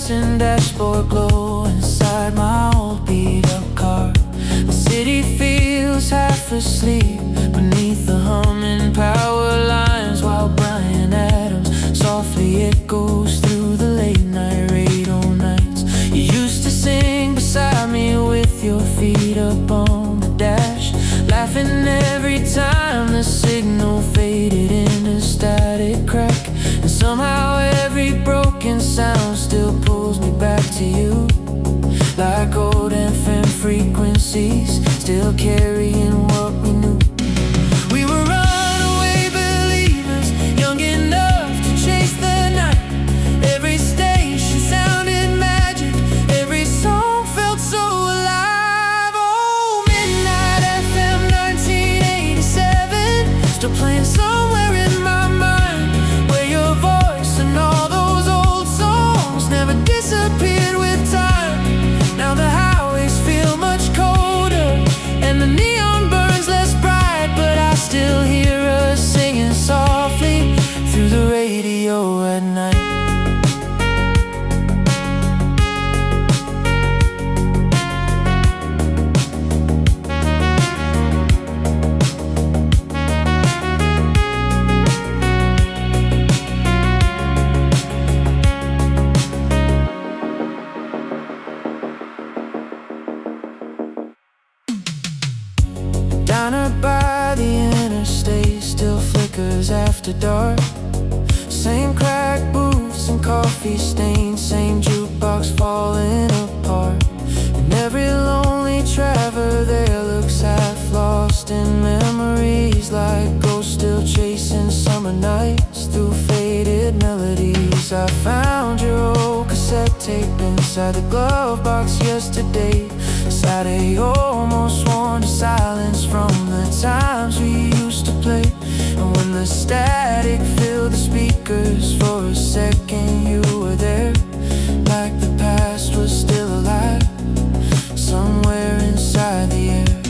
lights and dashboard glow inside my old beat-up car. The city feels half asleep beneath the humming power lines, while Bryan Adams softly echoes through the late-night radio nights. You used to sing beside me with your feet up on the dash, laughing every time the signal faded in a static crack. And somehow every broken sound still pulls me back to you, like old FM frequencies still carrying what we knew. We were runaway believers, young enough to chase the night. Every station sounded magic, every song felt so alive. Oh, Midnight FM 1987, still playing somewhere in my mind, where your voice and all those old songs never disappeared with time. Now the highways feel much colder and the neon burns less bright, but I still hear us singing softly through the radio at night. Diner by the interstate still flickers after dark. Same cracked booths and coffee stains, same jukebox falling apart. And every lonely traveler there looks half lost in memories, like ghosts still chasing summer nights through faded melodies. I found your old cassette tape inside the glove box yesterday. Saturday almost worn to silence from the times we used to play. And when the static filled the speakers, for a second you were there, like the past was still alive somewhere inside the air.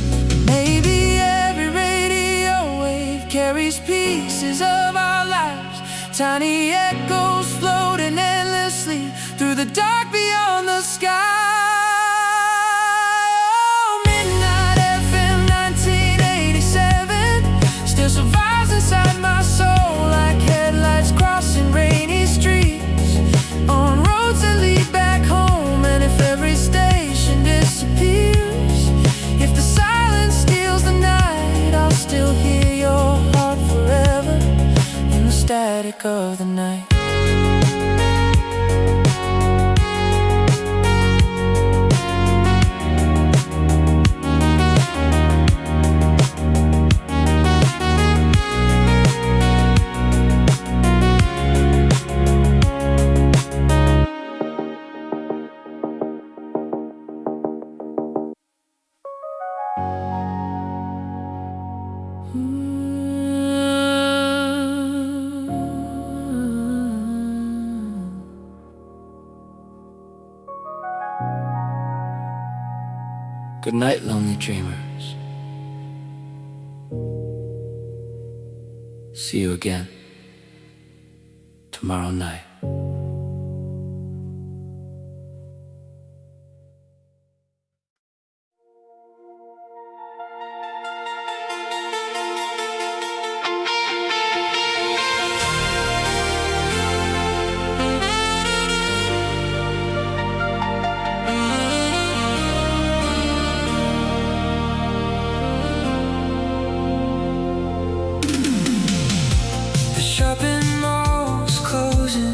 Maybe every radio wave carries pieces of our lives, tiny echoes floating endlessly through the dark beyond the sky. Static of the night. Good night, lonely dreamers. See you again tomorrow night. Shopping malls closing,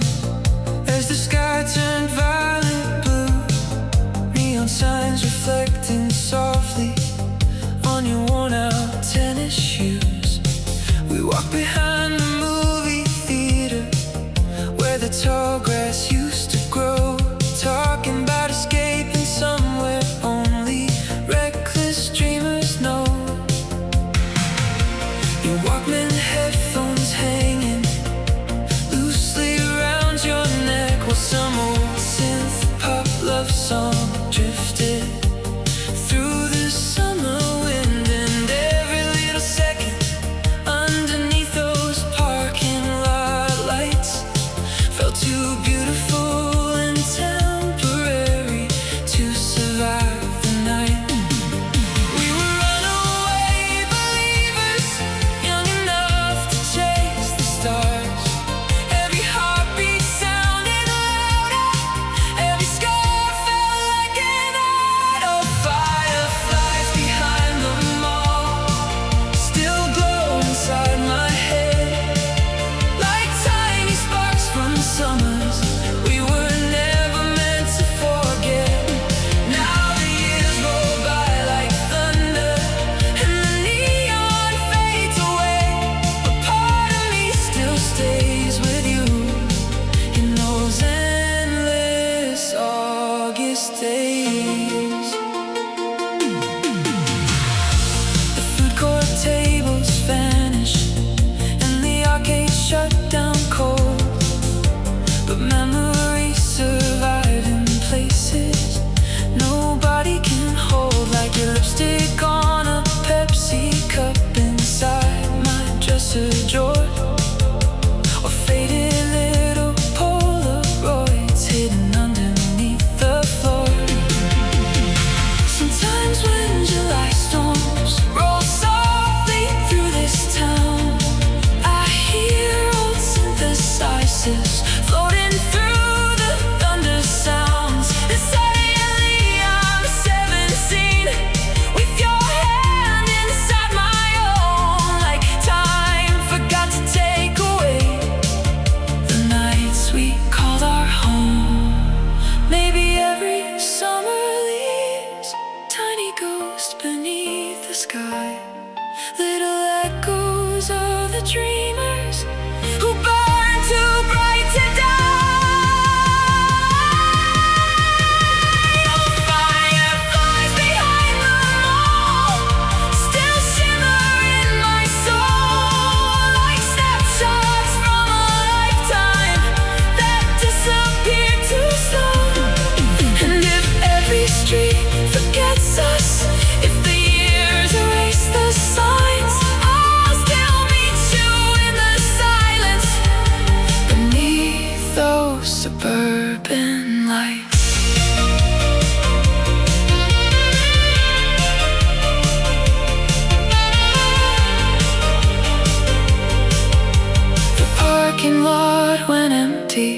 sky. Little echoes of the dreamers who burn too bright to die. Oh, fireflies behind them all still shimmer in my soul, like snapshots from a lifetime that disappear too slow. And if every street forgets us, if the years erase the signs, I'll still meet you in the silence beneath those suburban lights. The parking lot went empty,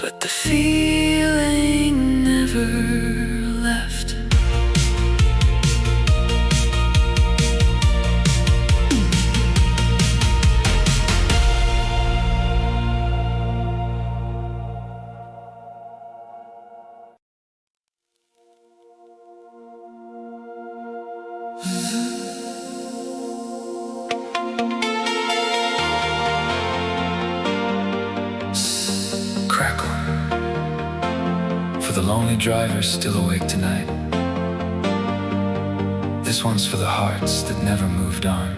but the feeling never left. Crackle. For the lonely driver still awake tonight. This one's for the hearts that never moved on.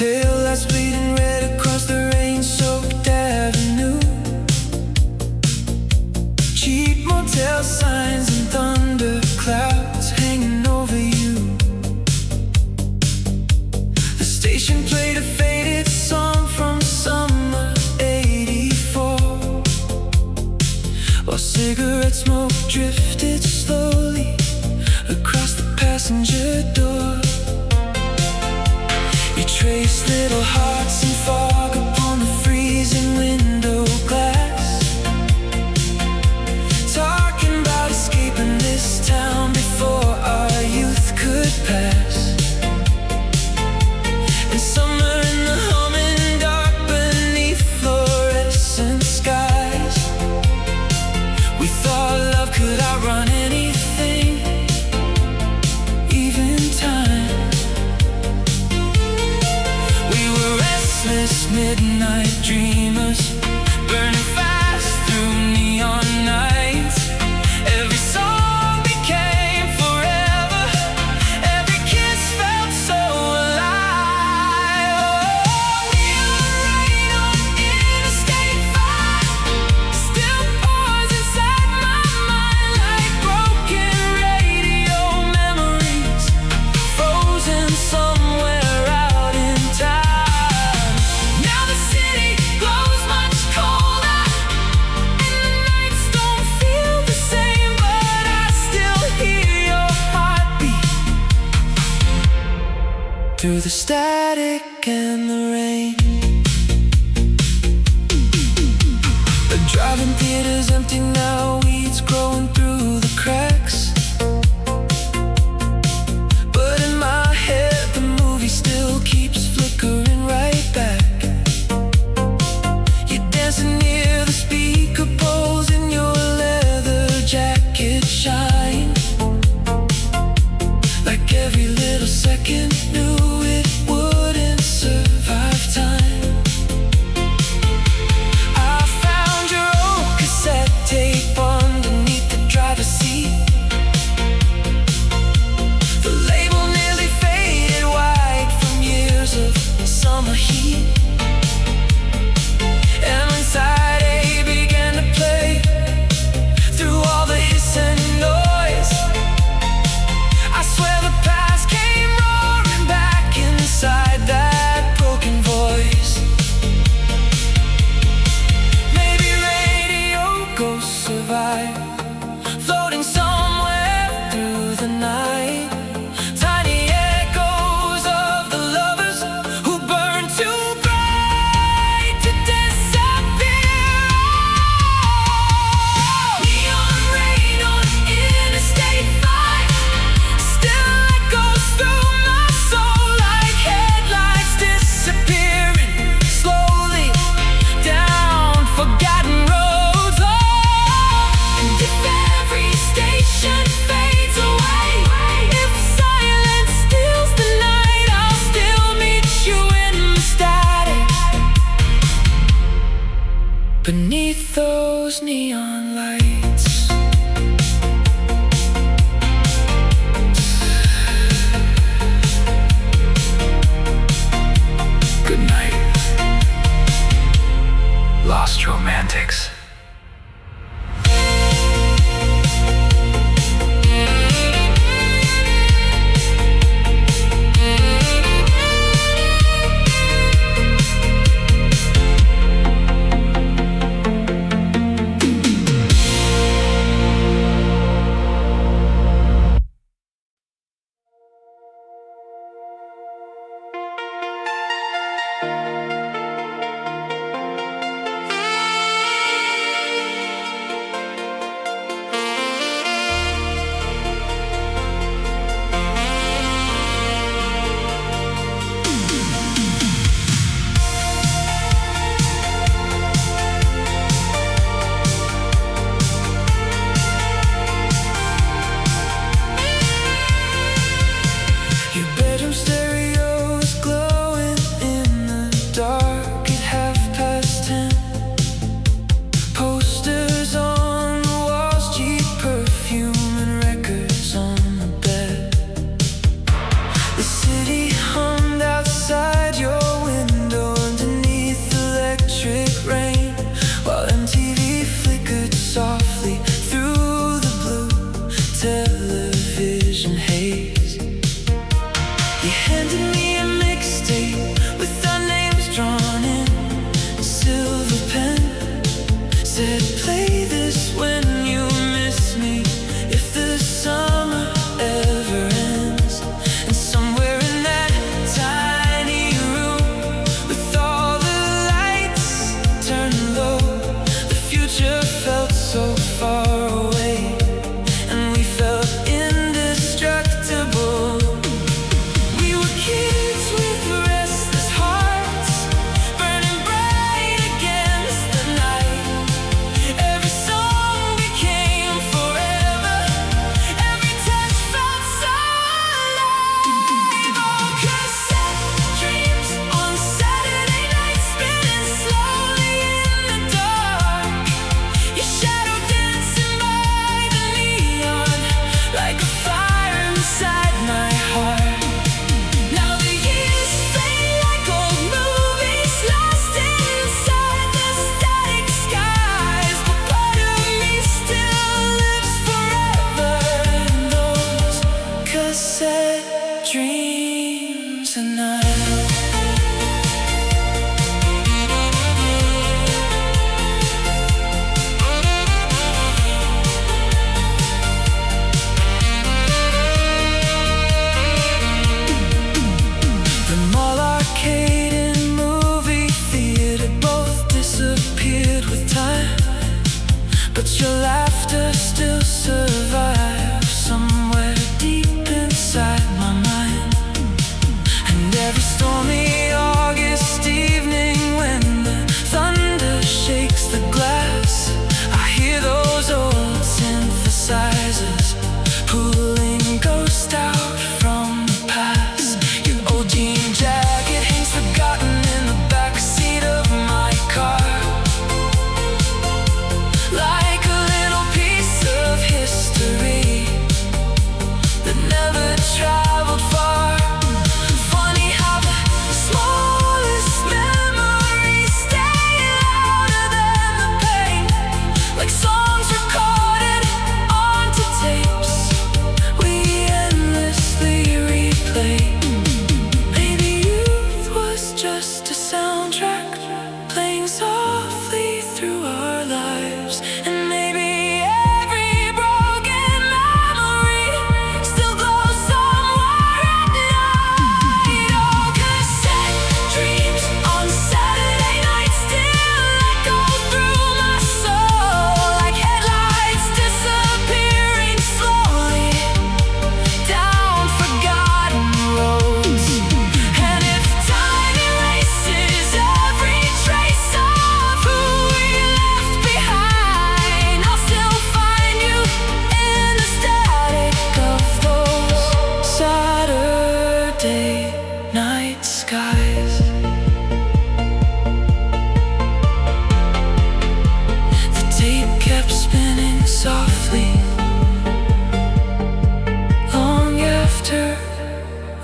Taillights bleeding red across the rain-soaked avenue. Cheap motel signs and thunder clouds hanging over you. The station played a faded song from summer '84, while cigarette smoke drifted slowly across the passenger door. You trace little hearts in fog upon the freezing window glass, talking about escaping this town before our youth could pass. And summer in the humming dark beneath fluorescent skies. We thought love could outrun anything, even time. Restless midnight dreamers, burning fast through neon nights. Every song became forever, every kiss felt so alive. Oh, neon rain on Interstate 5 still pours inside my mind like broken radio memories, frozen somewhere out in time. Through the static and the rain, the drive-in theater's empty now, weeds growing through the cracks. But in my head the movie still keeps flickering right back. You're dancing near the speaker poles in your leather jacket shine, like every little second knew it wouldn't survive time. I found your old cassette tape underneath the driver's seat. The label nearly faded white from years of summer heat. And when side A began to play, through all the hiss and noise, I swear the past came roaring back inside that broken voice. Maybe radio ghosts survive, floating somewhere through the night. Tiny echoes of the lovers who burn too bright to disappear. Neon rain on Interstate 5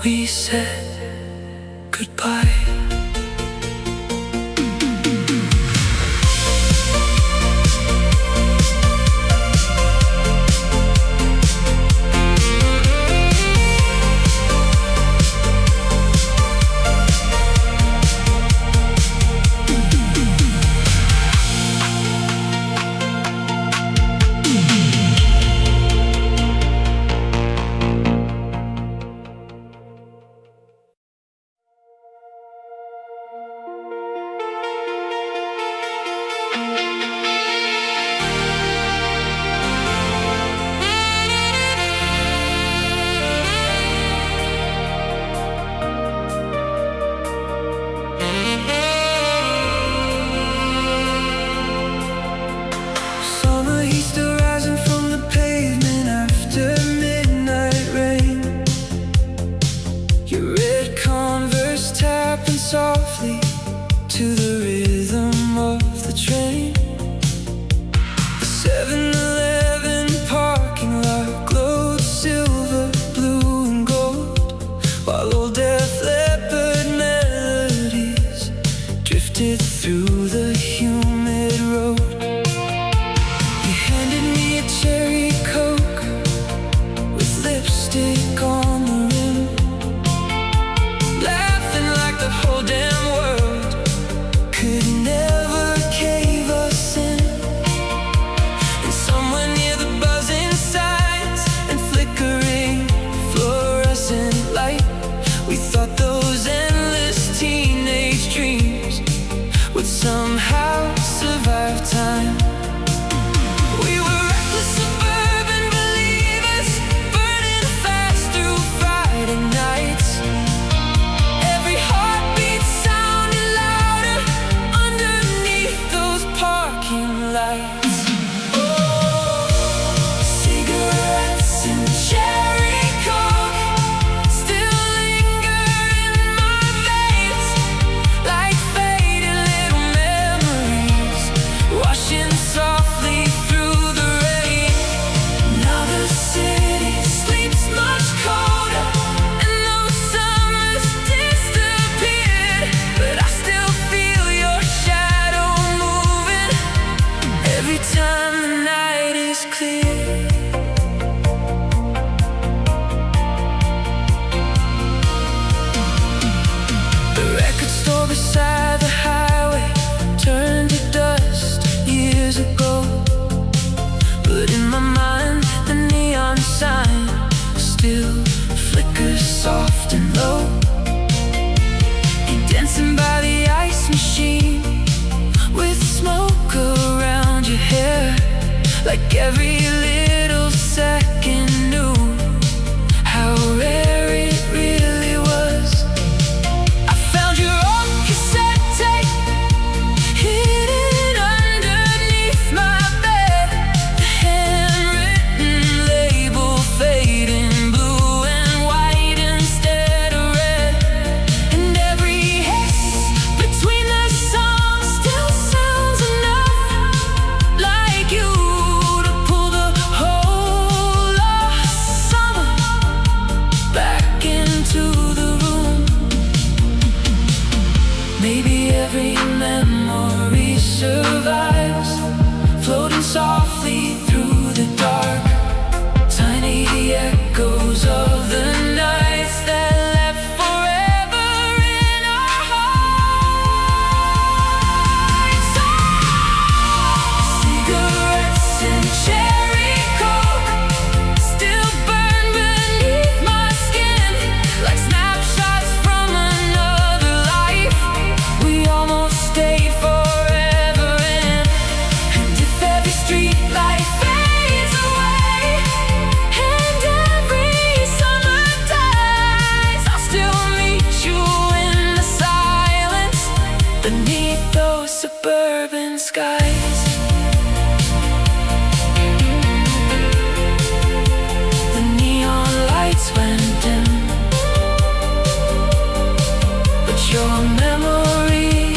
we said goodbye. Softly to the rhythm of the train. The 7-Eleven parking lot glowed silver, blue and gold, while old Def Leppard melodies drifted through the humid road. You handed me a cherry Coke with lipstick on the rim, laughing like the whole damn world could never cave us in. And somewhere near the buzzing signs and flickering fluorescent light, we thought those endless teenage dreams would somehow survive time. We were reckless suburban believers, burning fast through Friday nights. Every heartbeat sounded louder underneath those parking lights. Cigarettes and cherry Coke still linger in my veins, like faded little memories washing softly through the rain. Now the city sleeps much colder, and those summers disappeared, but I still feel your shadow moving every time the night is clear. The record store beside the highway turned to dust years ago, but in my mind the neon sign still flickers soft and low. You're dancing by the ice machine with smoke around your hair, like every little second knew how rare it really was. I found your old cassette tape hidden underneath my bed, the handwritten label fading blue and white instead of red, and every hiss between the songs still sounds enough like you to pull the whole lost summer back into the room. Maybe every memory survives, floating softly through the dark, tiny echoes of the nights that left forever in our hearts. Cigarettes and cherry Coke still burn beneath my skin, like snapshots from another life we almost stayed forever in. And if every street light fades away and every summer dies, I'll still meet you in the silence beneath those suburban skies. The neon lights went dim, but your memory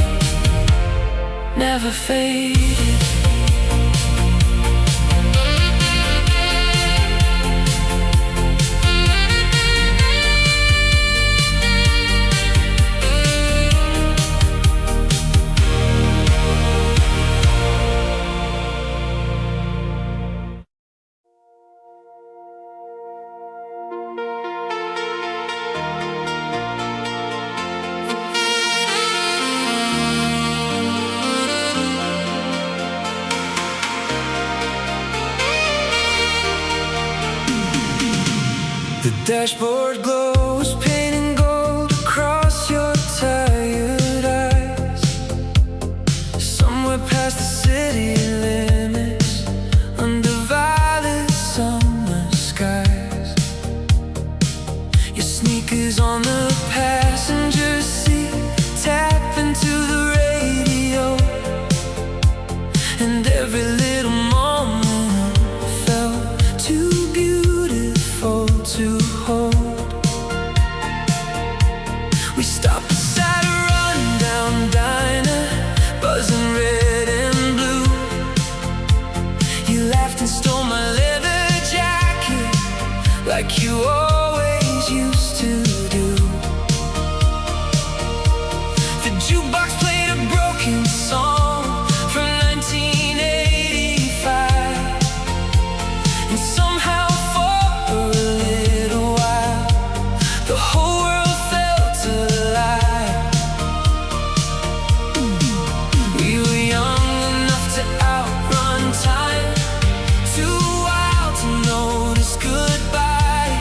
never faded. The dashboard glows, painting gold across your tired eyes. Somewhere past the city limits, under violet summer skies. Your sneakers on the passenger seat, tap into the radio, and every little moment felt too beautiful to hold. We stopped beside a rundown diner, buzzing red and blue. You laughed and stole my leather jacket, like you always used to do. The jukebox played a broken song from 1985, and somehow for a little while the whole world felt alive. We were young enough to outrun time, too wild to notice goodbye.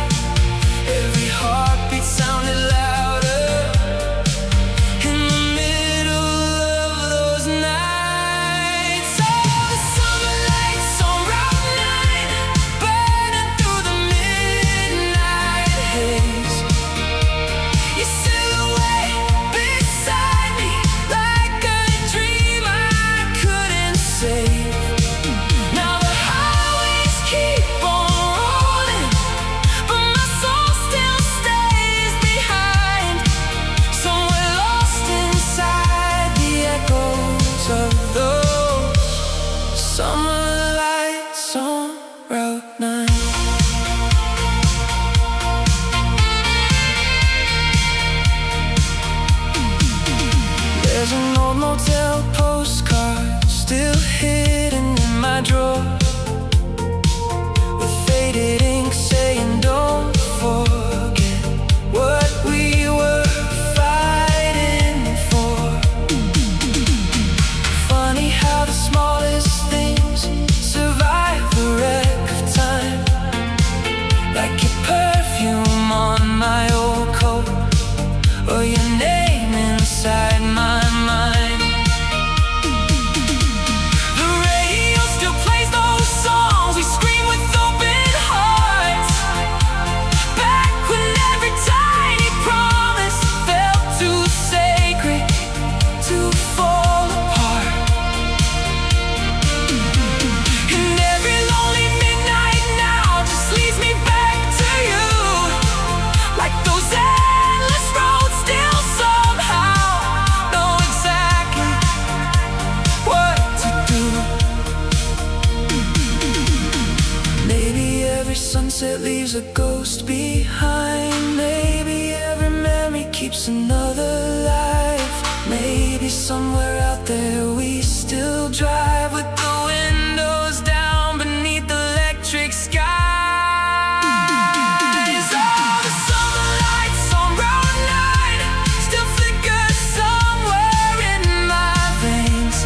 Every heartbeat sounded louder in the middle of those nights. Oh, the summer lights on Route 9, burning through the midnight haze. Your silhouette beside me, like a dream I couldn't save. Now the highways keep on rolling, but my soul still stays behind, somewhere lost inside the echoes of those summer lights on Route 9. There's an old motel postcard still hidden in my drawer, with faded ink saying don't forget what we were fighting for. Funny how the smallest things survive the wreck of time, like your perfume on my old coat, or your name inside my mind. The radio still plays those songs we scream with open hearts, back when every tiny promise felt too sacred to fall apart. And every lonely midnight now just leads me back to you, like those endless roads still somehow know exactly what to do. Maybe every sunset leaves a ghost behind. Maybe every memory keeps another life. Maybe somewhere out there we still drive with the windows down beneath the electric skies. Oh, the summer lights on Route 9 still flicker somewhere in my veins,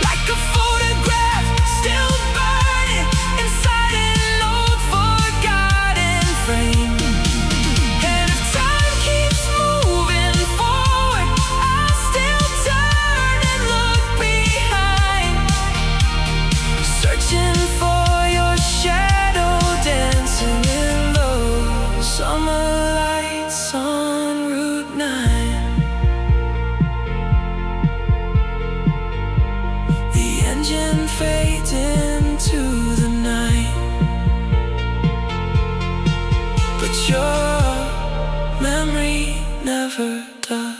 like a photograph still burning inside an old forgotten frame. And if time keeps moving forward, I'll still turn and look behind, searching for your shadow dancing in those summer lights on Route 9. The engine fades into the night, but your memory never does.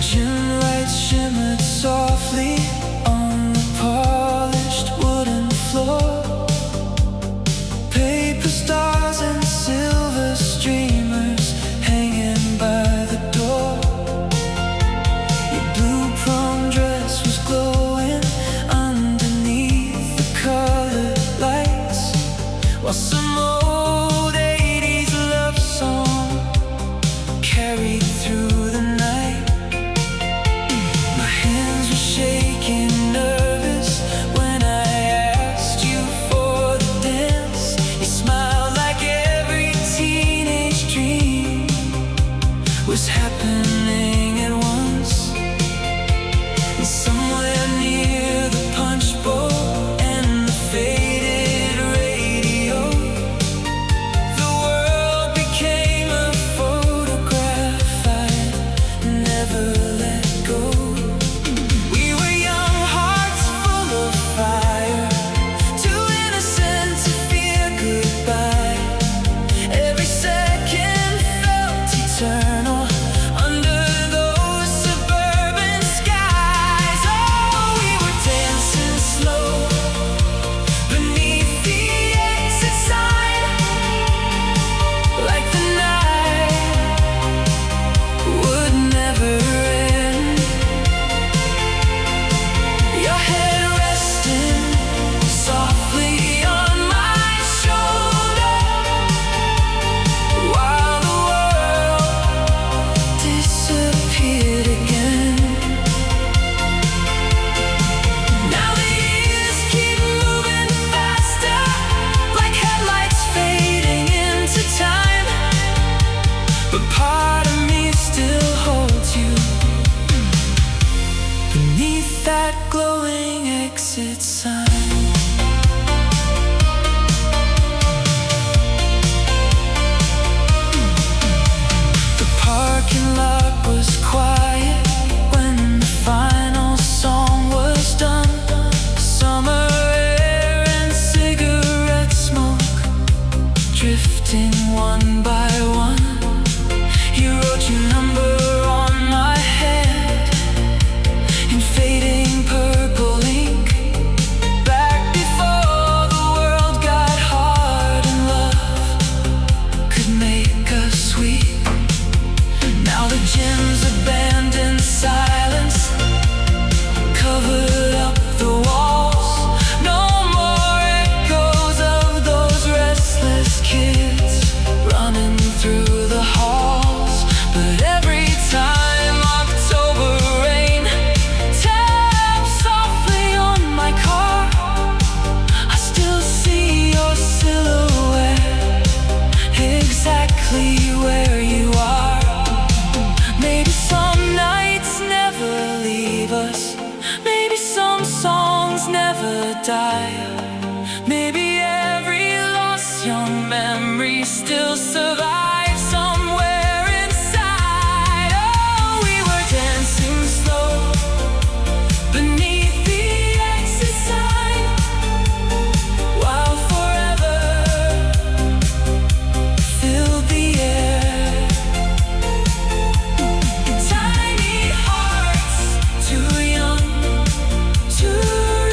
Gym lights shimmered softly on the polished wooden floor. Paper stars and silver streamers hanging by the door. Your blue prom dress was glowing underneath the colored lights, while some old 80s love song carried through the night. My hands were shaking, nervous when I asked you for the dance. You smiled like every teenage dream was happening at once. And somewhere near the punch bowl and the faded radio, the world became a photograph I'd never let go. We were young, hearts full of fire, too innocent to fear goodbye. Every second felt eternal under those suburban skies. Oh, we were dancing slow beneath the exit sign, like the night would never end. Your head resting softly on my shoulder, while the world disappeared again. Now the years keep moving faster, like headlights fading into time. But part of me still holds you beneath that glowing exit sign. The parking lot was quiet when the final song was done. Summer air and cigarette smoke drifting one by one. You wrote your number on my head in fading purple ink, back before the world got hard and love could make us weak. Now the gym's abandoned silence covered up the walls. No more echoes of those restless kids running through the halls. But every time October rain taps softly on my car, I still see your silhouette exactly where you are. Maybe some nights never leave us, maybe some songs never die. Maybe every lost young memory still survives somewhere inside. Oh, we were dancing slow beneath the exit sign, while forever filled the air. Tiny hearts, too young to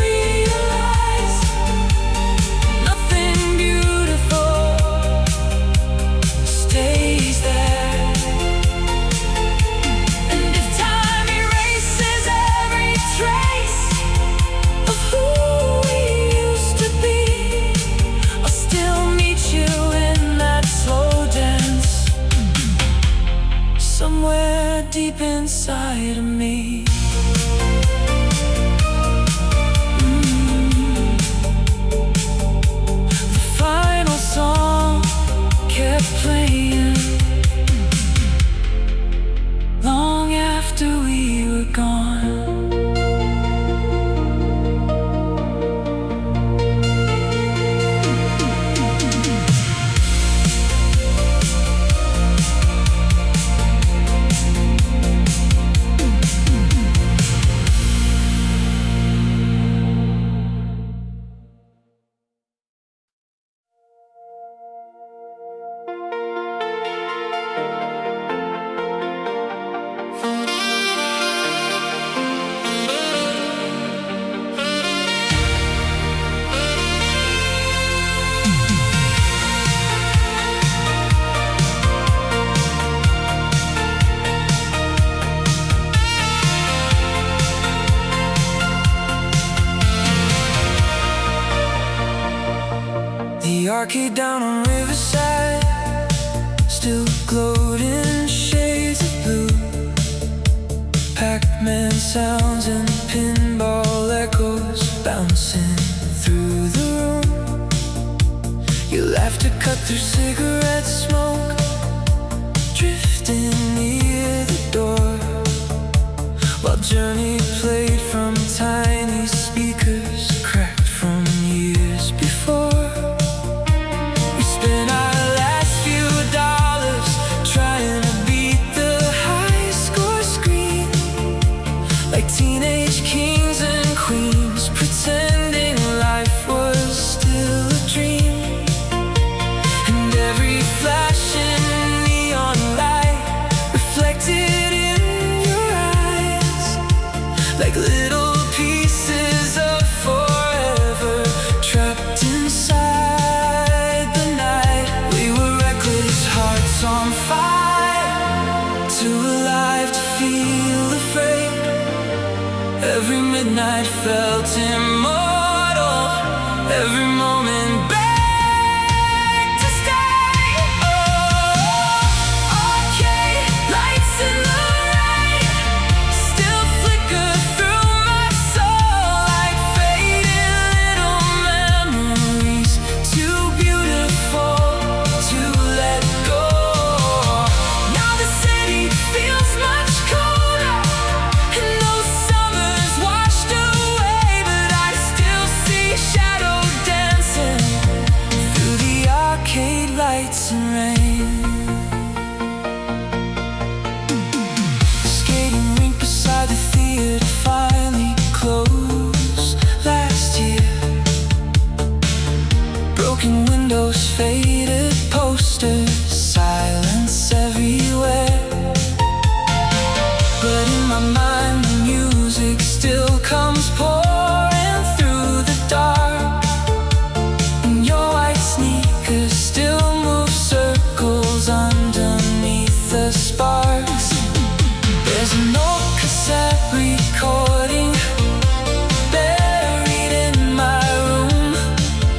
realize nothing beautiful stays there. And if time erases every trace of who we used to be, I'll still meet you in that slow dance somewhere deep inside of me. The final song kept playing long after we were gone. arcade down on Riverside still glowed in shades of blue. Pac-Man sounds and pinball echoes bouncing through the room. You laugh to cut through cigarette smoke, drifting near the door, while Journey played from tiny speakers cracked from years before. We spent our last few dollars trying to beat the high score screen, like teenage kings and queens, pretending life was still a dream. And every flashing neon light reflected in your eyes, like little pieces of forever trapped inside the night. We were reckless, hearts on fire, too alive to feel afraid. Every midnight felt immortal, every moment begged to stay. Oh, arcade lights in the rain still flicker through my soul like fading little memories, too beautiful to let go. Now the city feels much colder, and those summers washed away, but I still see shadow dancing through the arcade lights and rain. The skating rink beside the theater finally closed last year. Broken windows, faded posters, silence everywhere. But in my mind the music still comes pouring through the dark, and your white sneakers still move circles underneath the sparks. There's an old cassette recording buried in my room,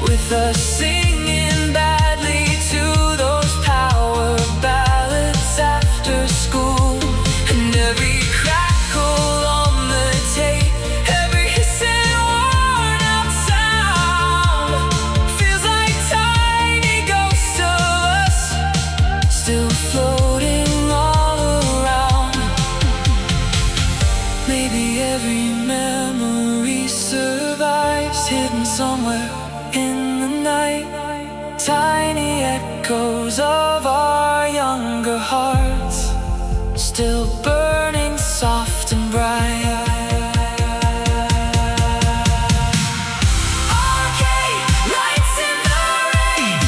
with us singing badly to those power ballads after school. And every crackle on the tape, every hissing worn out sound feels like tiny ghosts of us still floating all around. Maybe every memory survives, hidden somewhere in the night, tiny echoes of our younger hearts still burning soft and bright. Arcade lights in the rain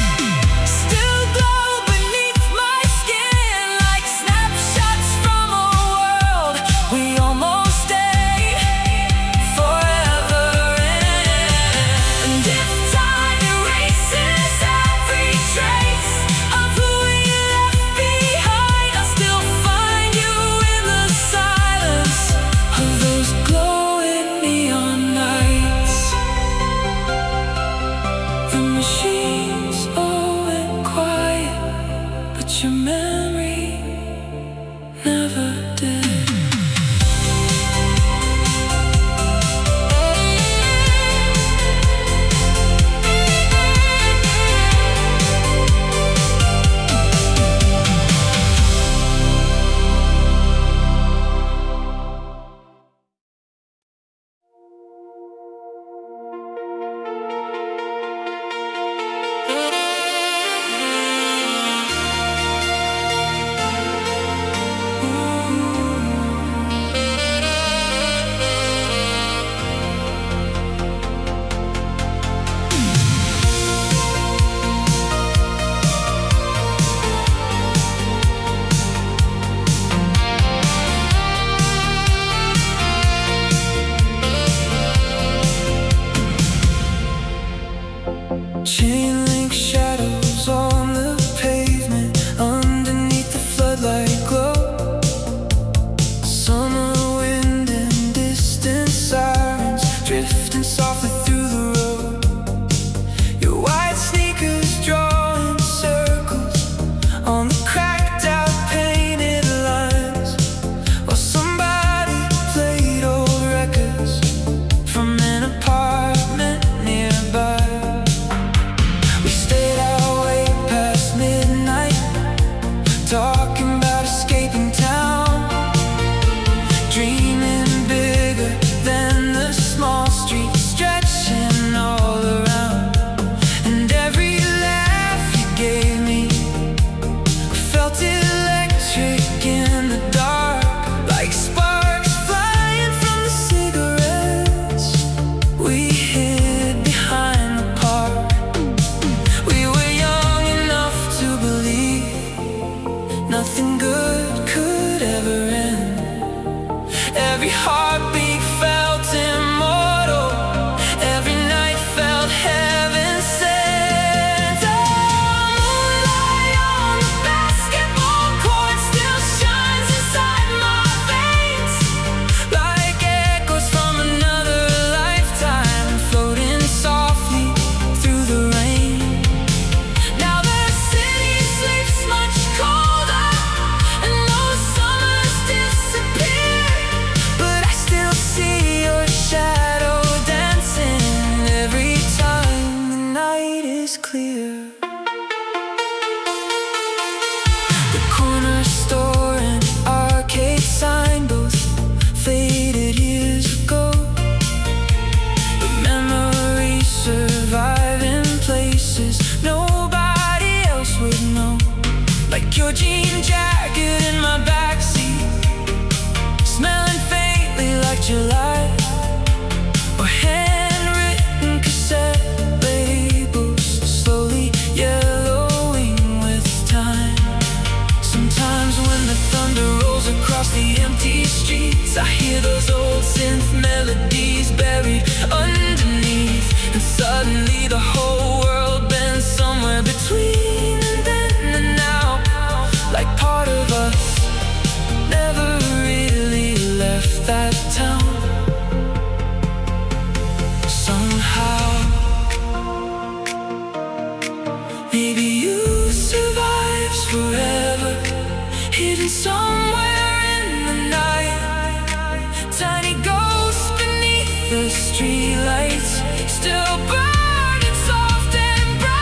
still glow beneath my skin, like snapshots from a world we almost stayed forever in. And if time erases every trace of who we left behind, I'll still find you in the silence of those glowing neon nights. The machines old and quiet, but your memory never did. Chain link shadows on the pavement underneath the floodlight glow. Summer wind and distant sirens drifting softly through the road. Your white sneakers draw streets. I hear those old synth melodies buried underneath, and suddenly the whole world bends somewhere between then and now. Like part of us never really left that town. Somehow, maybe you survives forever, hidden somewhere in the night. Tiny ghosts beneath the streetlights, still burning soft and bright.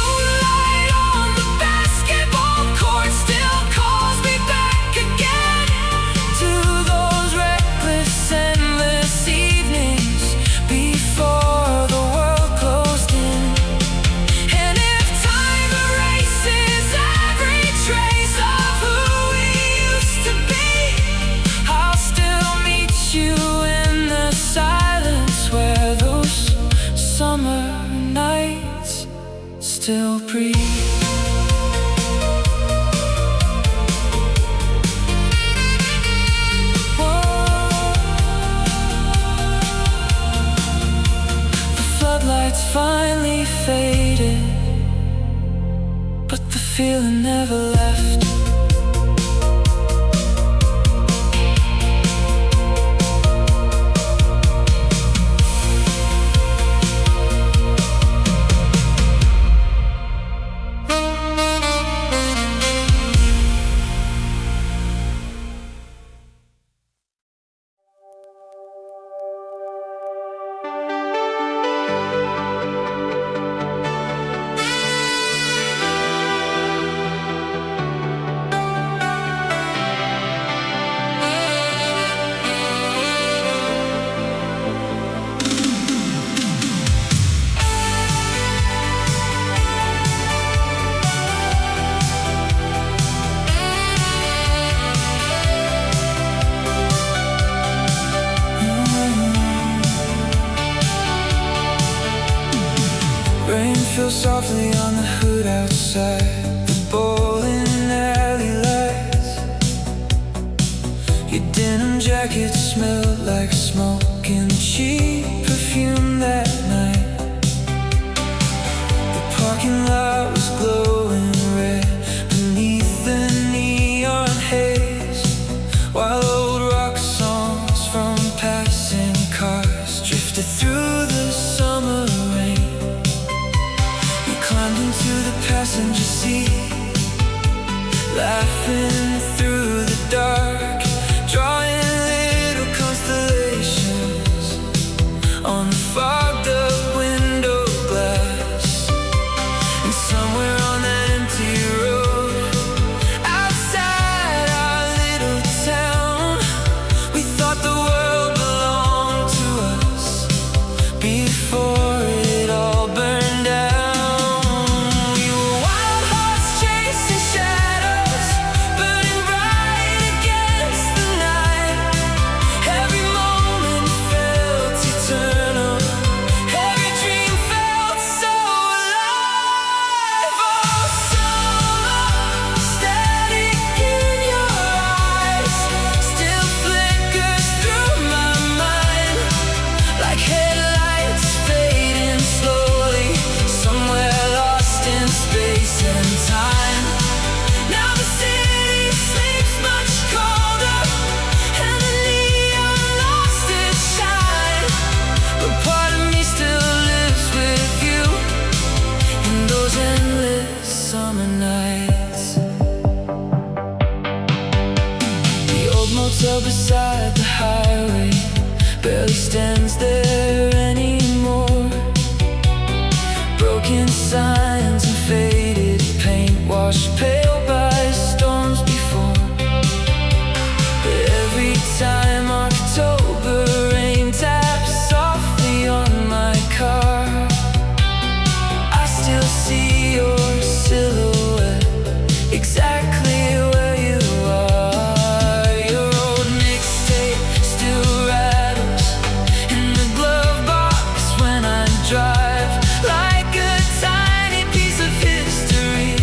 Oh, light on the basketball court still calls me back again to those reckless, endless evenings before the world closed in. And if time erases every trace of who we used to be, I'll still meet you in the silence where those summer nights still breathe. The floodlights finally faded, but the feeling never left. Rain feels softly on the hood outside the bowling alley lights. Your denim jacket smelled like smoke and cheap perfume that night. The parking lot was glowing red beneath the neon haze, while old rock songs from passing cars drifted through the summer rain. Climbed into the passenger seat, laughing through the dark, drawing little constellations on the fogged up window glass. And somewhere on that empty road, outside our little town, we thought the world belonged to us before it all burned down. Beside the highway barely stands there anymore. Broken signs and faded paint washed pale by storms before. But every time October rain taps softly on my car, I still see your silhouette exactly where you are. Drive like a tiny piece of history.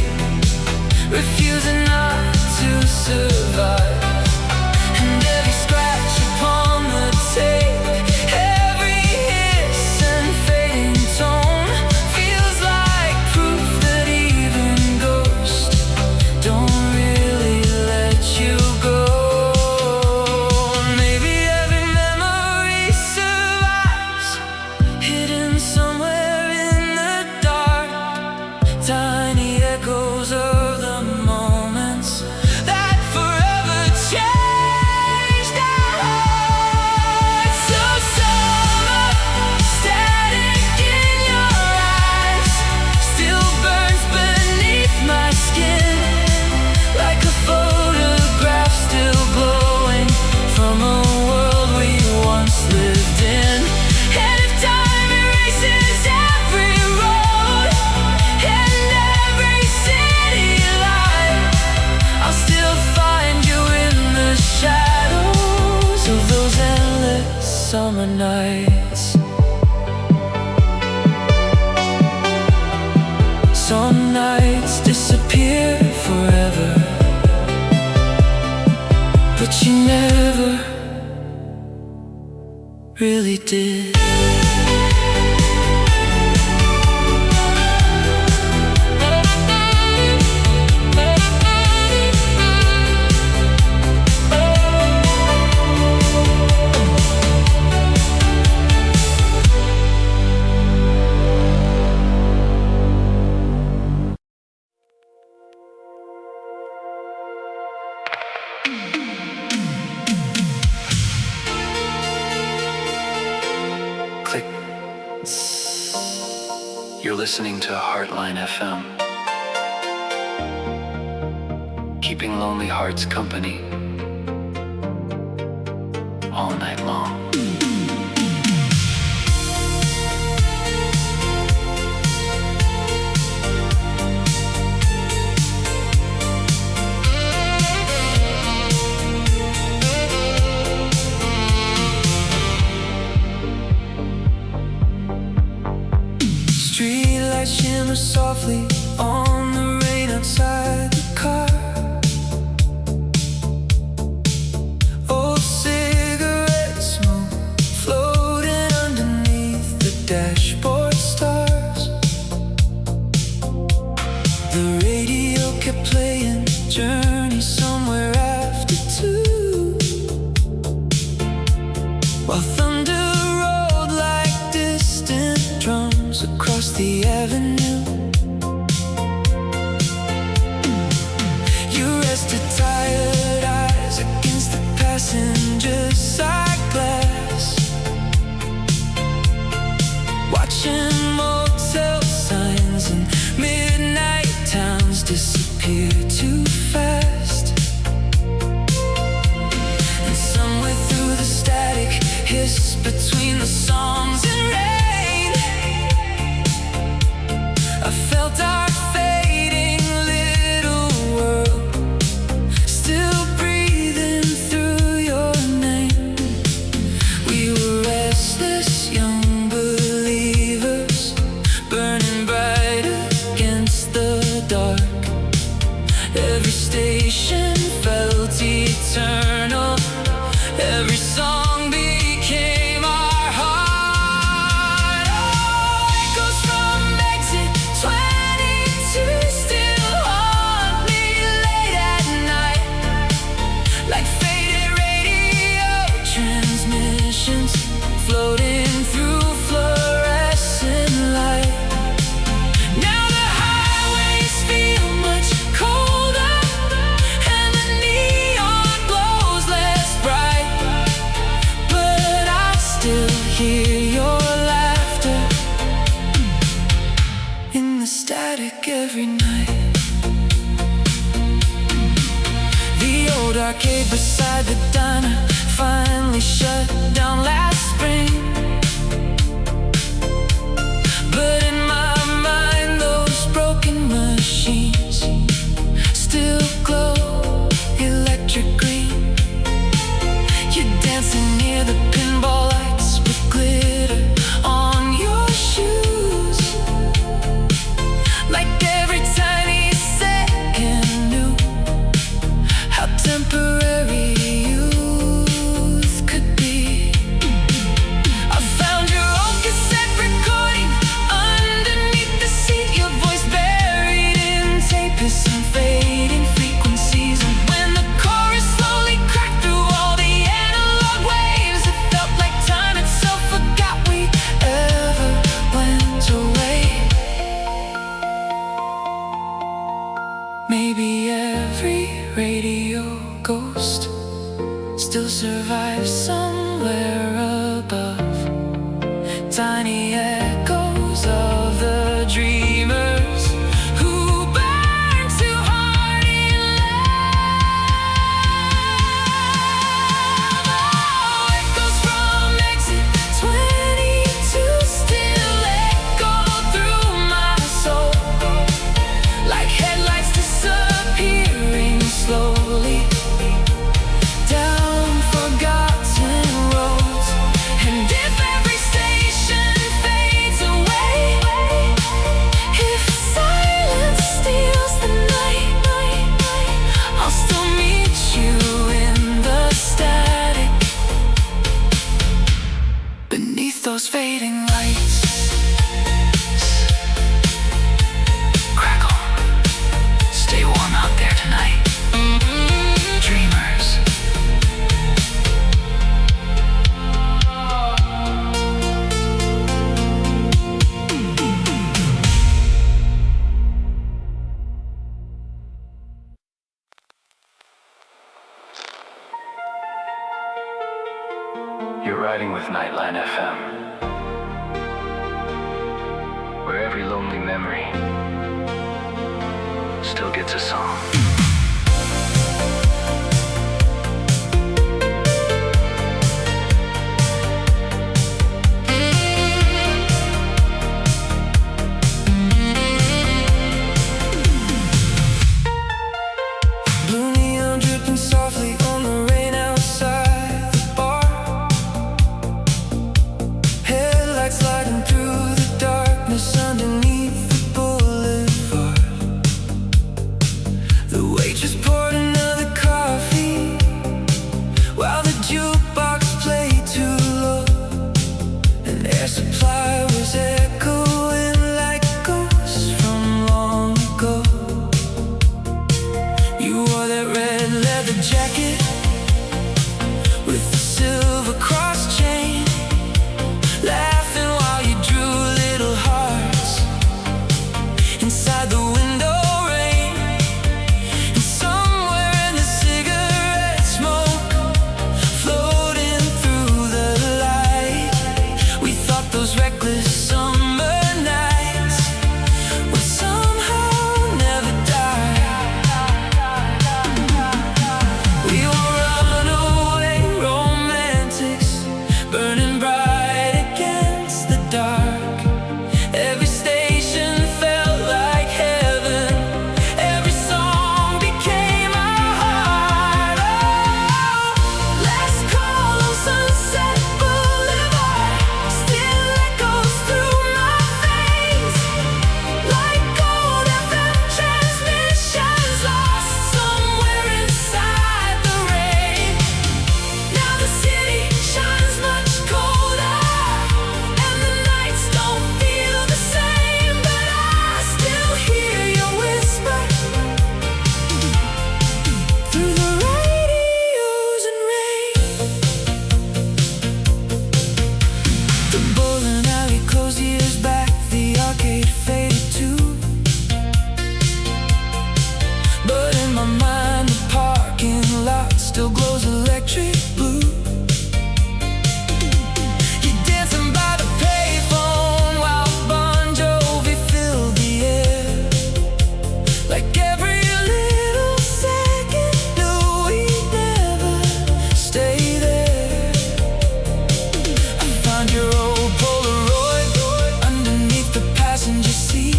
summer nights. Some nights disappear forever, but you never really did. You're listening to Heartline FM, keeping lonely hearts company all night long. Streetlights shimmer softly on the rain outside the car. Old cigarette smoke floating underneath the dashboard stars. The radio kept playing Journey somewhere after 2, while thunder rolled like distant drums across the avenue. You rested tired eyes against the passenger side glass, watching motel signs and midnight towns disappear too fast. And somewhere through the static hiss between the songs and rain, I felt our fading little world still breathing through your name. We were restless young believers, burning bright against the dark. Every station felt eternal, every song became our heart. Oh, echoes from exit 22 still haunt me late at night, like faded radio transmissions floating through fluorescent light. Now the highways feel much colder, and the neon glows less bright, but I still hear your laughter in the static every night. The old arcade beside the diner finally shut down last spring, but in my mind those broken machines still glow electric green. You're dancing near the pinball lights with glitter on your shoes, like every tiny second knew how temporary youth could be. I found your old cassette recording underneath the seat, your voice buried in tape is some fading frequencies. And when the chorus slowly cracked through all the analog waves, it felt like time itself forgot we ever went away. Maybe every radio ghost still survives somewhere above, tiny echoes of the dreamers who burn too hard in love. Oh, echoes from exit 22 still echo through my soul, like headlights disappearing slowly down forgotten roads. those fading lights. Crackle. Stay warm out there tonight. Dreamers. You're riding with Nightline FM, where every lonely memory still gets a song. Blue neon dripping softly on the rain outside the bar. Headlights sliding through the darkness underneath the boulevard. The waitress poured another coffee while the jukebox played too low, and air supply was echoing like ghosts from long ago. You wore that red leather jacket with the silver cross chain, laughing while you drew little hearts inside the window rain. And somewhere in the cigarette smoke floating through the light, we thought those reckless summer nights would somehow never die. We were runaway romantics, burning bright against the dark. Every station felt like heaven, every song became a heart. Oh, let's call on Sunset Boulevard, still echoes through my veins, like gold FM transmissions lost somewhere inside the rain. Now the city shines much colder, and the nights don't feel the same, but I still hear your whisper through the radios and rain. The bowling alley closed years back, the arcade faded too, but in my mind the parking lot still glows electric blue. You're dancing by the payphone while Bon Jovi filled the air, like every little second knew we'd never stay there. I found your old Polaroid underneath the passenger seat,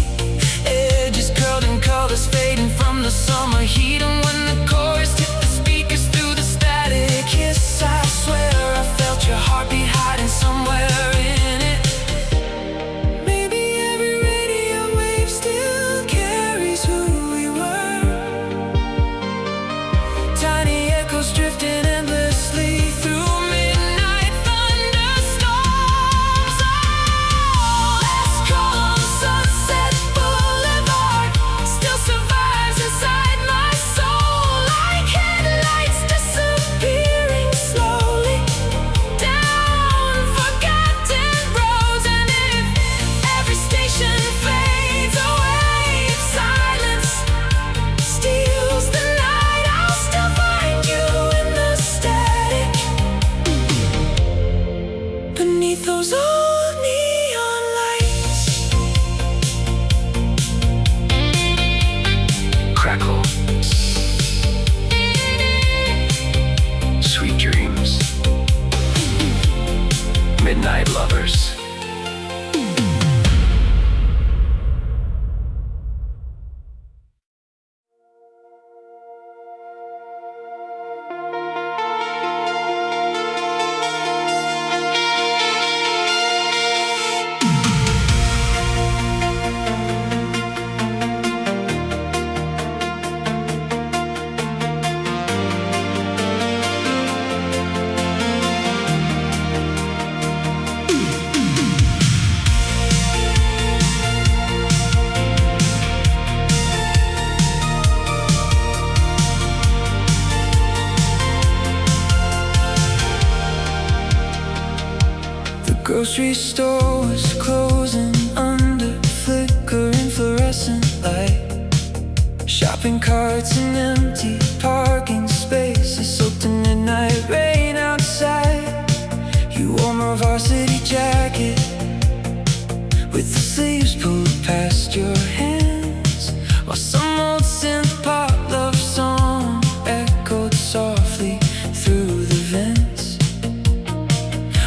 edges curled and colors fading from the summer heat. And when the chorus hit the speakers through the static hiss, I swear I felt your heartbeat hiding somewhere in it. Maybe every radio wave still carries who we were, tiny echoes drifting endlessly through midnight thunderstorms. Oh, let's call on Sunset Boulevard, still survives inside my soul, like headlights disappearing slowly down forgotten roads. And if every station fades away, if silence steals the night, I'll still find you in the static beneath those old neon lights. Crackle. Sweet dreams. Midnight lovers. Grocery store was closing under flickering fluorescent light. Shopping carts and empty parking spaces soaked in midnight rain outside. You wore my varsity jacket with the sleeves pulled past your hands, while some old synth-pop love song echoed softly through the vents.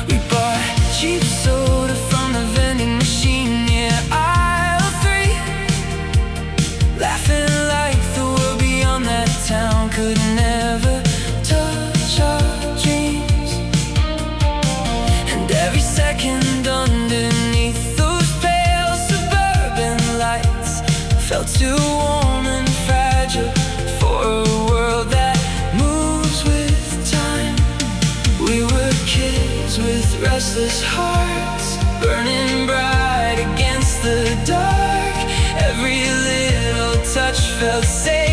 We bought cheap soda from the vending machine near aisle 3, laughing like the world beyond that town could never touch our dreams. And every second underneath those pale suburban lights felt too warm and fragile for a world that moves with time. We were kids with restless hearts, burning bright against the dark. Every little touch felt safe.